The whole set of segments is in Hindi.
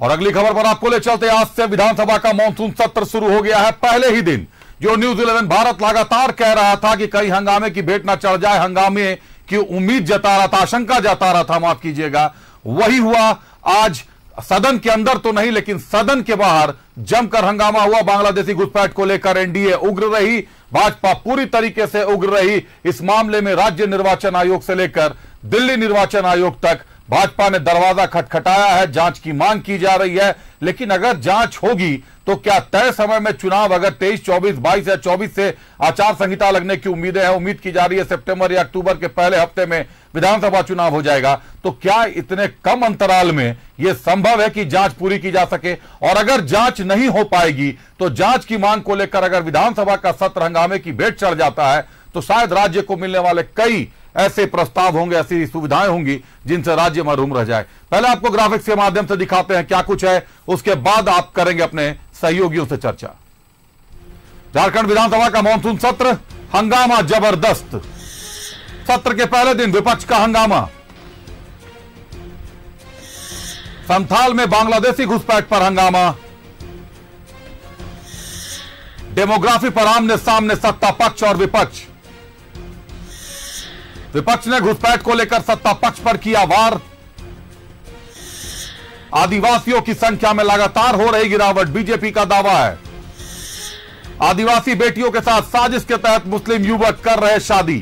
और अगली खबर पर आपको ले चलते, आज से विधानसभा का मानसून सत्र शुरू हो गया है। पहले ही दिन जो न्यूज़ 11 भारत लगातार कह रहा था कि कहीं हंगामे की भेंट ना चढ़ जाए, हंगामे की उम्मीद जता रहा था, आशंका जता रहा था, माफ कीजिएगा, वही हुआ। आज सदन के अंदर तो नहीं लेकिन सदन के बाहर जमकर हंगामा हुआ। बांग्लादेशी घुसपैठ को लेकर एनडीए उग्र रही, भाजपा पूरी तरीके से उग्र रही। इस मामले में राज्य निर्वाचन आयोग से लेकर दिल्ली निर्वाचन आयोग तक भाजपा ने दरवाजा खटखटाया है, जांच की मांग की जा रही है। लेकिन अगर जांच होगी तो क्या तय समय में चुनाव, अगर 23, 24, 22 या 24 से आचार संहिता लगने की उम्मीदें हैं, उम्मीद की जा रही है सितंबर या अक्टूबर के पहले हफ्ते में विधानसभा चुनाव हो जाएगा, तो क्या इतने कम अंतराल में यह संभव है कि जांच पूरी की जा सके? और अगर जांच नहीं हो पाएगी तो जांच की मांग को लेकर अगर विधानसभा का सत्र हंगामे की भेंट चढ़ जाता है तो शायद राज्य को मिलने वाले कई ऐसे प्रस्ताव होंगे, ऐसी सुविधाएं होंगी जिनसे राज्य महरूम रह जाए। पहले आपको ग्राफिक्स के माध्यम से दिखाते हैं क्या कुछ है, उसके बाद आप करेंगे अपने सहयोगियों से चर्चा। झारखंड विधानसभा का मानसून सत्र, हंगामा जबरदस्त। सत्र के पहले दिन विपक्ष का हंगामा। संथाल में बांग्लादेशी घुसपैठ पर हंगामा। डेमोग्राफी पर आमने सामने सत्ता पक्ष और विपक्ष। विपक्ष ने घुसपैठ को लेकर सत्ता पक्ष पर किया वार। आदिवासियों की संख्या में लगातार हो रही गिरावट, बीजेपी का दावा है। आदिवासी बेटियों के साथ साजिश के तहत मुस्लिम युवक कर रहे शादी।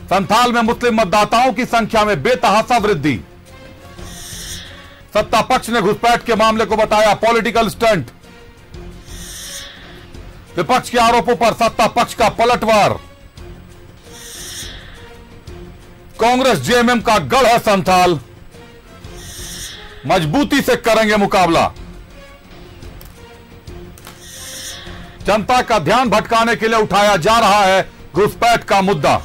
संथाल में मुस्लिम मतदाताओं की संख्या में बेतहासा वृद्धि। सत्ता पक्ष ने घुसपैठ के मामले को बताया पॉलिटिकल स्टंट। विपक्ष के आरोपों पर सत्ता पक्ष का पलटवार। कांग्रेस जेएमएम का गढ़ है संथाल, मजबूती से करेंगे मुकाबला। जनता का ध्यान भटकाने के लिए उठाया जा रहा है घुसपैठ का मुद्दा।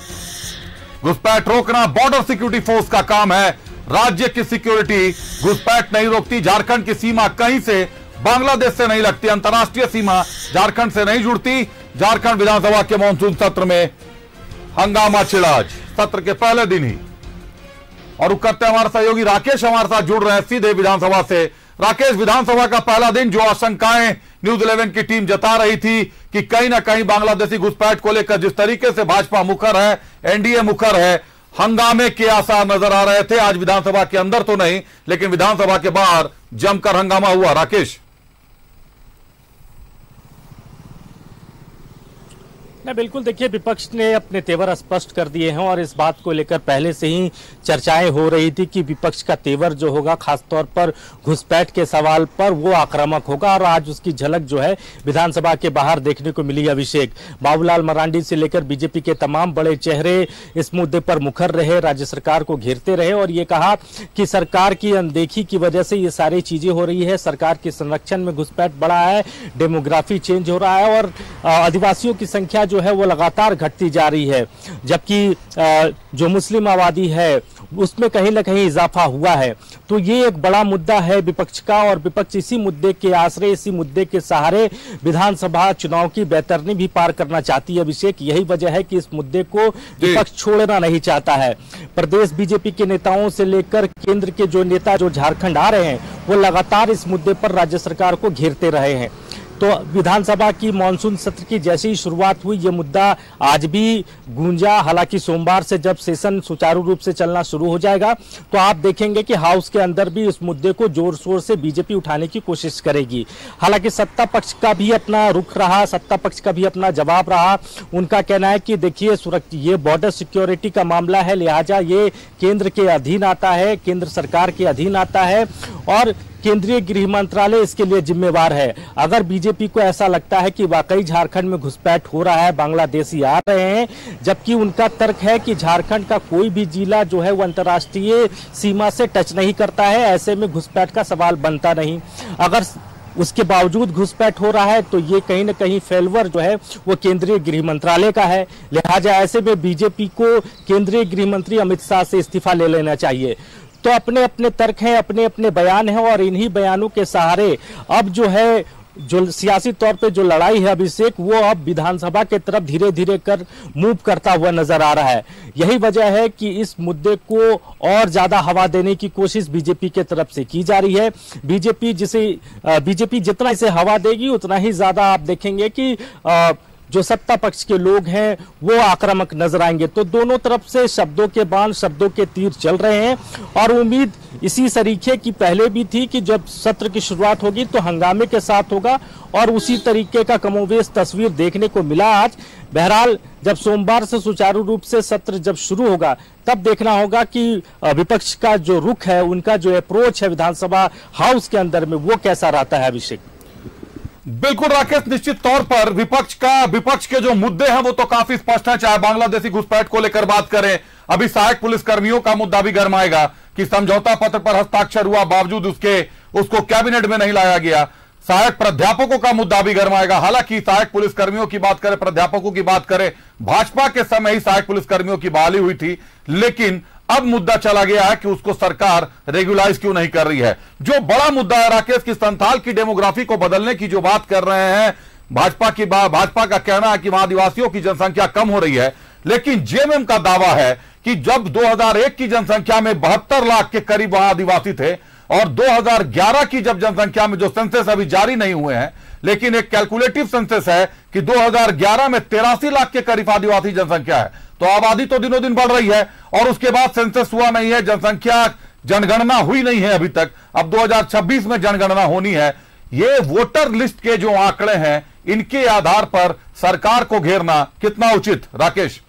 घुसपैठ रोकना बॉर्डर सिक्योरिटी फोर्स का काम है। राज्य की सिक्योरिटी घुसपैठ नहीं रोकती। झारखंड की सीमा कहीं से बांग्लादेश से नहीं लगती, अंतर्राष्ट्रीय सीमा झारखंड से नहीं जुड़ती। झारखंड विधानसभा के मानसून सत्र में हंगामा छिड़ा आज, सत्र के पहले दिन ही। और करते हमारे सहयोगी राकेश हमारे साथ जुड़ रहे हैं सीधे विधानसभा से। राकेश, विधानसभा का पहला दिन, जो आशंकाएं न्यूज़ 11 की टीम जता रही थी कि कहीं ना कहीं बांग्लादेशी घुसपैठ को लेकर जिस तरीके से भाजपा मुखर है, एनडीए मुखर है, हंगामे के आसार नजर आ रहे थे। आज विधानसभा के अंदर तो नहीं लेकिन विधानसभा के बाहर जमकर हंगामा हुआ। राकेश, नहीं, बिल्कुल देखिए, विपक्ष ने अपने तेवर स्पष्ट कर दिए हैं और इस बात को लेकर पहले से ही चर्चाएं हो रही थी कि विपक्ष का तेवर जो होगा खासतौर पर घुसपैठ के सवाल पर वो आक्रामक होगा। और आज उसकी झलक जो है विधानसभा के बाहर देखने को मिली। अभिषेक बाबूलाल मरांडी से लेकर बीजेपी के तमाम बड़े चेहरे इस मुद्दे पर मुखर रहे, राज्य सरकार को घेरते रहे और ये कहा कि सरकार की अनदेखी की वजह से ये सारी चीजें हो रही है, सरकार के संरक्षण में घुसपैठ बढ़ा है, डेमोग्राफी चेंज हो रहा है और आदिवासियों की संख्या जो है वो लगातार घटती जा रही है, जबकि जो मुस्लिम आबादी है उसमें कहीं ना कहीं इजाफा हुआ है। तो ये एक बड़ा मुद्दा है विपक्ष का और विपक्ष इसी मुद्दे के आश्रय, इसी मुद्दे के सहारे विधानसभा चुनाव की बैतरनी भी पार करना चाहती है। अभिषेक, यही वजह है कि इस मुद्दे को विपक्ष छोड़ना नहीं चाहता है। प्रदेश बीजेपी के नेताओं से लेकर केंद्र के जो नेता जो झारखंड आ रहे हैं वो लगातार इस मुद्दे पर राज्य सरकार को घेरते रहे हैं। तो विधानसभा की मानसून सत्र की जैसे ही शुरुआत हुई ये मुद्दा आज भी गूंजा। हालांकि सोमवार से जब सेशन सुचारू रूप से चलना शुरू हो जाएगा तो आप देखेंगे कि हाउस के अंदर भी इस मुद्दे को जोर शोर से बीजेपी उठाने की कोशिश करेगी। हालांकि सत्ता पक्ष का भी अपना रुख रहा, सत्ता पक्ष का भी अपना जवाब रहा। उनका कहना है कि देखिए, ये बॉर्डर सिक्योरिटी का मामला है, लिहाजा ये केंद्र के अधीन आता है, केंद्र सरकार के अधीन आता है और केंद्रीय गृह मंत्रालय इसके लिए जिम्मेवार है। अगर बीजेपी को ऐसा लगता है कि वाकई झारखंड में घुसपैठ हो रहा है, बांग्लादेशी आ रहे हैं, जबकि उनका तर्क है कि झारखंड का कोई भी जिला जो है वो अंतर्राष्ट्रीय सीमा से टच नहीं करता है, ऐसे में घुसपैठ का सवाल बनता नहीं। अगर उसके बावजूद घुसपैठ हो रहा है तो ये कहीं ना कहीं फेलवर जो है वो केंद्रीय गृह मंत्रालय का है। लिहाजा ऐसे में बीजेपी को केंद्रीय गृह मंत्री अमित शाह से इस्तीफा ले लेना चाहिए। तो अपने अपने तर्क हैं, अपने अपने बयान हैं और इन्हीं बयानों के सहारे अब जो है जो सियासी तौर पे जो लड़ाई है अभिषेक, वो अब विधानसभा के तरफ धीरे धीरे कर मूव करता हुआ नजर आ रहा है। यही वजह है कि इस मुद्दे को और ज्यादा हवा देने की कोशिश बीजेपी के तरफ से की जा रही है। बीजेपी जितना इसे हवा देगी उतना ही ज्यादा आप देखेंगे कि जो सत्ता पक्ष के लोग हैं वो आक्रामक नजर आएंगे। तो दोनों तरफ से शब्दों के बाण, शब्दों के तीर चल रहे हैं और उम्मीद इसी तरीके की पहले भी थी कि जब सत्र की शुरुआत होगी तो हंगामे के साथ होगा और उसी तरीके का कमोवेश तस्वीर देखने को मिला आज। बहरहाल जब सोमवार से सुचारू रूप से सत्र जब शुरू होगा तब देखना होगा कि विपक्ष का जो रुख है, उनका जो अप्रोच है विधानसभा हाउस के अंदर में, वो कैसा रहता है अभिषेक। बिल्कुल राकेश, निश्चित तौर पर विपक्ष के जो मुद्दे हैं वो तो काफी स्पष्ट हैं। चाहे बांग्लादेशी घुसपैठ को लेकर बात करें, अभी सहायक पुलिसकर्मियों का मुद्दा भी गरमाएगा कि समझौता पत्र पर हस्ताक्षर हुआ, बावजूद उसको कैबिनेट में नहीं लाया गया। सहायक प्राध्यापकों का मुद्दा भी गरमाएगा। हालांकि सहायक पुलिसकर्मियों की बात करें, प्राध्यापकों की बात करें, भाजपा के समय ही सहायक पुलिसकर्मियों की बहाली हुई थी, लेकिन अब मुद्दा चला गया है कि उसको सरकार रेगुलाइज क्यों नहीं कर रही है। जो बड़ा मुद्दा है राकेश की संथाल की डेमोग्राफी को बदलने की जो बात कर रहे हैं भाजपा का कहना है कि वहां आदिवासियों की जनसंख्या कम हो रही है, लेकिन जेएमएम का दावा है कि जब 2001 की जनसंख्या में 72 लाख के करीब वहां आदिवासी थे और 2011 की जब जनसंख्या में, जो सेंसस अभी जारी नहीं हुए हैं लेकिन एक कैलकुलेटिव सेंसस है कि 2011 में 83 लाख के करीब आदिवासी जनसंख्या है। तो आबादी तो दिनों दिन बढ़ रही है और उसके बाद सेंसस हुआ नहीं है, जनगणना हुई नहीं है अभी तक। अब 2026 में जनगणना होनी है। ये वोटर लिस्ट के जो आंकड़े हैं, इनके आधार पर सरकार को घेरना कितना उचित राकेश?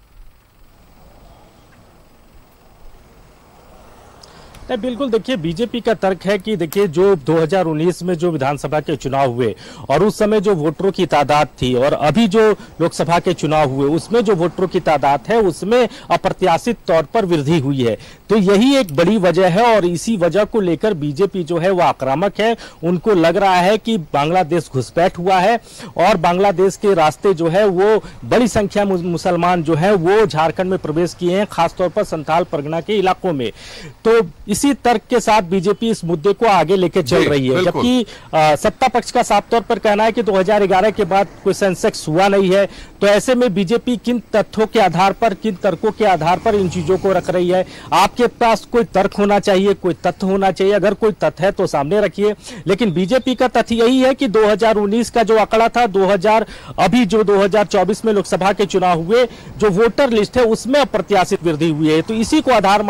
नहीं, बिल्कुल देखिए, बीजेपी का तर्क है कि देखिए जो 2019 में जो विधानसभा के चुनाव हुए और उस समय जो वोटरों की तादाद थी और अभी जो लोकसभा के चुनाव हुए उसमें जो वोटरों की तादाद है उसमें अप्रत्याशित तौर पर वृद्धि हुई है। तो यही एक बड़ी वजह है और इसी वजह को लेकर बीजेपी जो है वो आक्रामक है। उनको लग रहा है कि बांग्लादेश घुसपैठ हुआ है और बांग्लादेश के रास्ते जो है वो बड़ी संख्या मुसलमान जो है वो झारखंड में प्रवेश किए हैं, खासतौर पर संथाल परगना के इलाकों में। तो इसी तर्क के साथ बीजेपी इस मुद्दे को आगे लेके चल रही है, जबकि सत्ता पक्ष का साफ तौर पर कहना है कि 2011 के बाद कोई सेंसेक्स हुआ नहीं है। तो ऐसे में बीजेपी किन तथ्यों के आधार पर, किन तर्कों के आधार पर इन चीजों को रख रही है? आपके पास कोई तर्क होना चाहिए, कोई तथ्य होना चाहिए। अगर कोई तथ्य है तो सामने रखिए, लेकिन बीजेपी का तथ्य यही है कि 2019 का जो आंकड़ा था, अभी जो 2024 में लोकसभा के चुनाव हुए, जो वोटर लिस्ट है उसमें अप्रत्याशित वृद्धि हुई है। तो इसी को आधार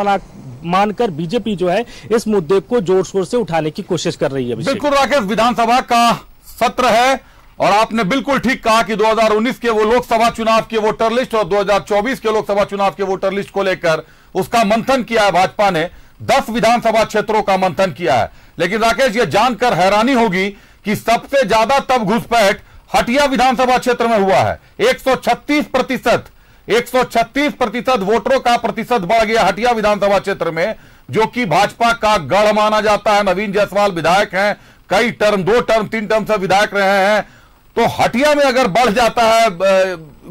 मानकर बीजेपी जो है इस मुद्दे को जोर शोर से उठाने की कोशिश कर रही है। बिल्कुल राकेश, विधानसभा का सत्र है और आपने बिल्कुल ठीक कहा कि 2019 के वो लोकसभा चुनाव के वोटर लिस्ट और 2024 के लोकसभा चुनाव के वोटर लिस्ट को लेकर उसका मंथन किया है। भाजपा ने 10 विधानसभा क्षेत्रों का मंथन किया है, लेकिन राकेश ये जानकर हैरानी होगी कि सबसे ज्यादा तब घुसपैठ हटिया विधानसभा क्षेत्र में हुआ है। 136% वोटरों का प्रतिशत बढ़ गया हटिया विधानसभा क्षेत्र में, जो कि भाजपा का गढ़ माना जाता है। नवीन जायसवाल विधायक हैं, कई टर्म, 2 टर्म 3 टर्म से विधायक रहे हैं। तो हटिया में अगर बढ़ जाता है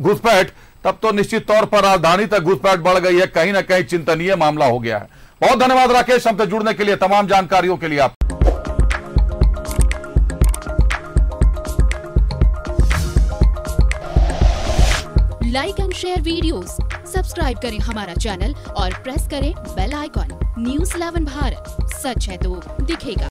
घुसपैठ, तब तो निश्चित तौर पर राजधानी तक घुसपैठ बढ़ गई है। कहीं ना कहीं चिंतनीय मामला हो गया है। बहुत धन्यवाद राकेश, हमसे जुड़ने के लिए, तमाम जानकारियों के लिए। आप like and share videos, subscribe करें हमारा चैनल और प्रेस करें बेल आइकॉन। न्यूज़ 11 भारत, सच है तो दिखेगा।